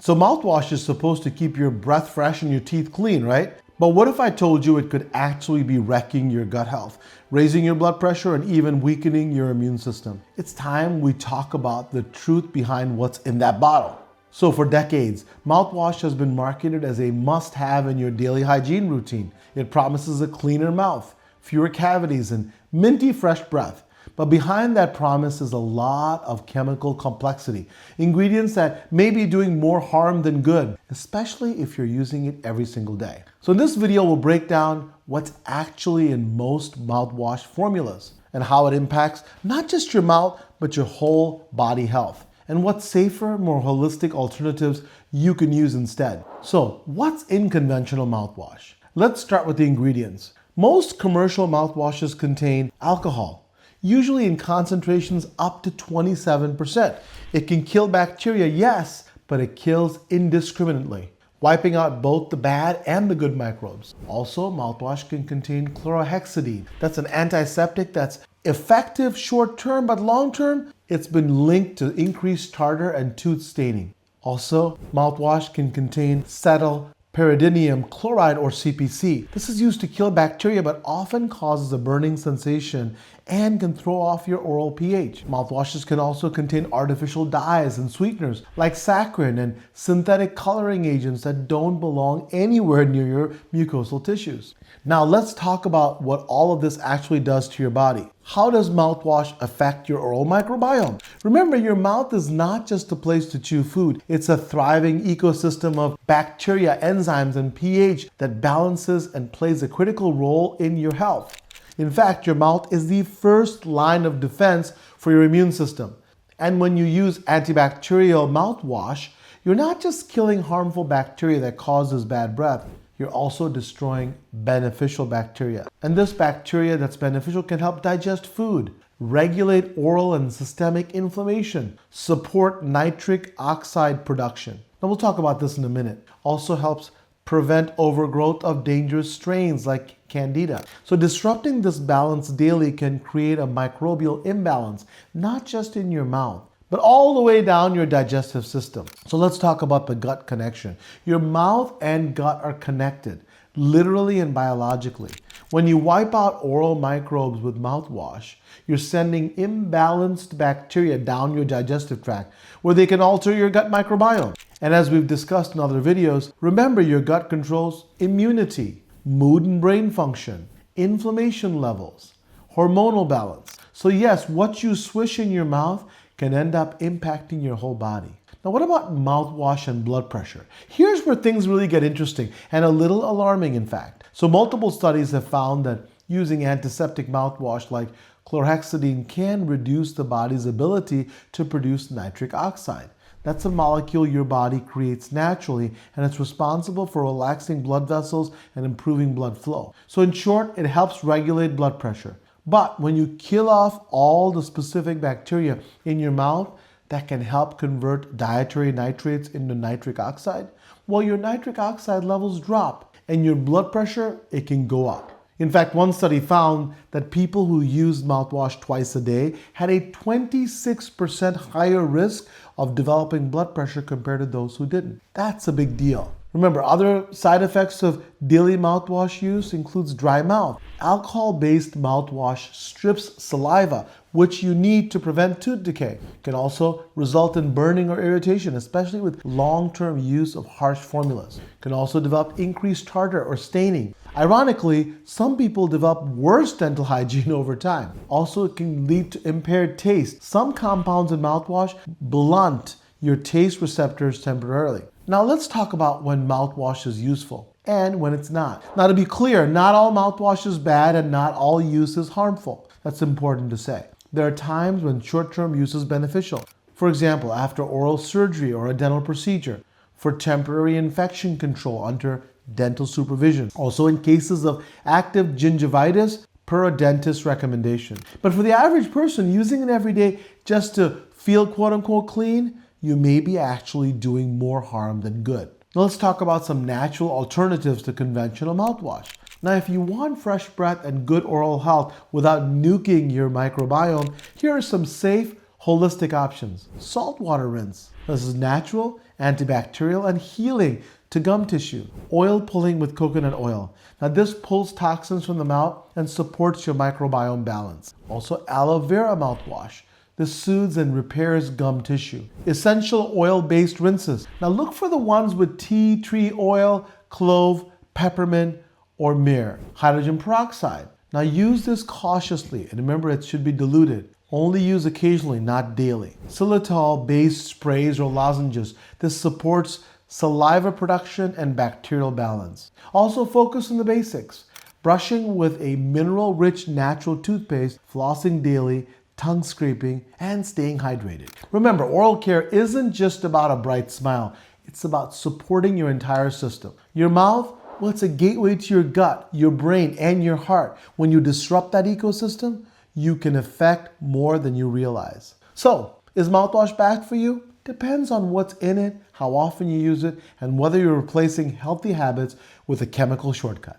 So mouthwash is supposed to keep your breath fresh and your teeth clean, right? But what if I told you it could actually be wrecking your gut health, raising your blood pressure, and even weakening your immune system? It's time we talk about the truth behind what's in that bottle. So for decades, mouthwash has been marketed as a must-have in your daily hygiene routine. It promises a cleaner mouth, fewer cavities, and minty fresh breath. But behind that promise is a lot of chemical complexity, ingredients that may be doing more harm than good, especially if you're using it every single day. So in this video, we'll break down what's actually in most mouthwash formulas and how it impacts not just your mouth, but your whole body health, and what safer, more holistic alternatives you can use instead. So what's in conventional mouthwash? Let's start with the ingredients. Most commercial mouthwashes contain alcohol, usually in concentrations up to 27%. It can kill bacteria, yes, but it kills indiscriminately, wiping out both the bad and the good microbes. Also, mouthwash can contain chlorohexidine. That's an antiseptic that's effective short-term, but long-term, it's been linked to increased tartar and tooth staining. Also, mouthwash can contain cetylpyridinium chloride or CPC. This is used to kill bacteria but often causes a burning sensation and can throw off your oral pH. Mouthwashes can also contain artificial dyes and sweeteners like saccharin and synthetic coloring agents that don't belong anywhere near your mucosal tissues. Now let's talk about what all of this actually does to your body. How does mouthwash affect your oral microbiome? Remember, your mouth is not just a place to chew food. It's a thriving ecosystem of bacteria, enzymes, and pH that balances and plays a critical role in your health. In fact, your mouth is the first line of defense for your immune system. And when you use antibacterial mouthwash, you're not just killing harmful bacteria that causes bad breath, you're also destroying beneficial bacteria. And this bacteria that's beneficial can help digest food, regulate oral and systemic inflammation, support nitric oxide production. Now we'll talk about this in a minute. Also helps prevent overgrowth of dangerous strains like Candida. So disrupting this balance daily can create a microbial imbalance, not just in your mouth, but all the way down your digestive system. So let's talk about the gut connection. Your mouth and gut are connected, literally and biologically. When you wipe out oral microbes with mouthwash, you're sending imbalanced bacteria down your digestive tract, where they can alter your gut microbiome. And as we've discussed in other videos, remember your gut controls immunity, mood and brain function, inflammation levels, hormonal balance. So yes, what you swish in your mouth can end up impacting your whole body. Now, what about mouthwash and blood pressure? Here's where things really get interesting and a little alarming, in fact. So multiple studies have found that using antiseptic mouthwash like chlorohexidine can reduce the body's ability to produce nitric oxide. That's a molecule your body creates naturally, and it's responsible for relaxing blood vessels and improving blood flow. So in short, it helps regulate blood pressure. But when you kill off all the specific bacteria in your mouth that can help convert dietary nitrates into nitric oxide, well, your nitric oxide levels drop and your blood pressure, it can go up. In fact, one study found that people who used mouthwash twice a day had a 26% higher risk of developing blood pressure compared to those who didn't. That's a big deal. Remember, other side effects of daily mouthwash use includes dry mouth. Alcohol-based mouthwash strips saliva, which you need to prevent tooth decay. It can also result in burning or irritation, especially with long-term use of harsh formulas. It can also develop increased tartar or staining. Ironically, some people develop worse dental hygiene over time. Also, it can lead to impaired taste. Some compounds in mouthwash blunt your taste receptors temporarily. Now let's talk about when mouthwash is useful and when it's not. Now to be clear, not all mouthwash is bad and not all use is harmful. That's important to say. There are times when short-term use is beneficial. For example, after oral surgery or a dental procedure, for temporary infection control under dental supervision. Also in cases of active gingivitis, per a dentist's recommendation. But for the average person using it every day just to feel quote-unquote clean, you may be actually doing more harm than good. Now let's talk about some natural alternatives to conventional mouthwash. Now, if you want fresh breath and good oral health without nuking your microbiome, here are some safe, holistic options. Saltwater rinse. This is natural, antibacterial, and healing to gum tissue. Oil pulling with coconut oil. Now this pulls toxins from the mouth and supports your microbiome balance. Also aloe vera mouthwash. This soothes and repairs gum tissue. Essential oil-based rinses. Now look for the ones with tea tree oil, clove, peppermint, or myrrh. Hydrogen peroxide. Now use this cautiously, and remember it should be diluted. Only use occasionally, not daily. Xylitol-based sprays or lozenges. This supports saliva production and bacterial balance. Also focus on the basics. Brushing with a mineral-rich natural toothpaste, flossing daily, tongue scraping, and staying hydrated. Remember, oral care isn't just about a bright smile. It's about supporting your entire system. Your mouth, well, it's a gateway to your gut, your brain, and your heart. When you disrupt that ecosystem, you can affect more than you realize. So, is mouthwash back for you? Depends on what's in it, how often you use it, and whether you're replacing healthy habits with a chemical shortcut.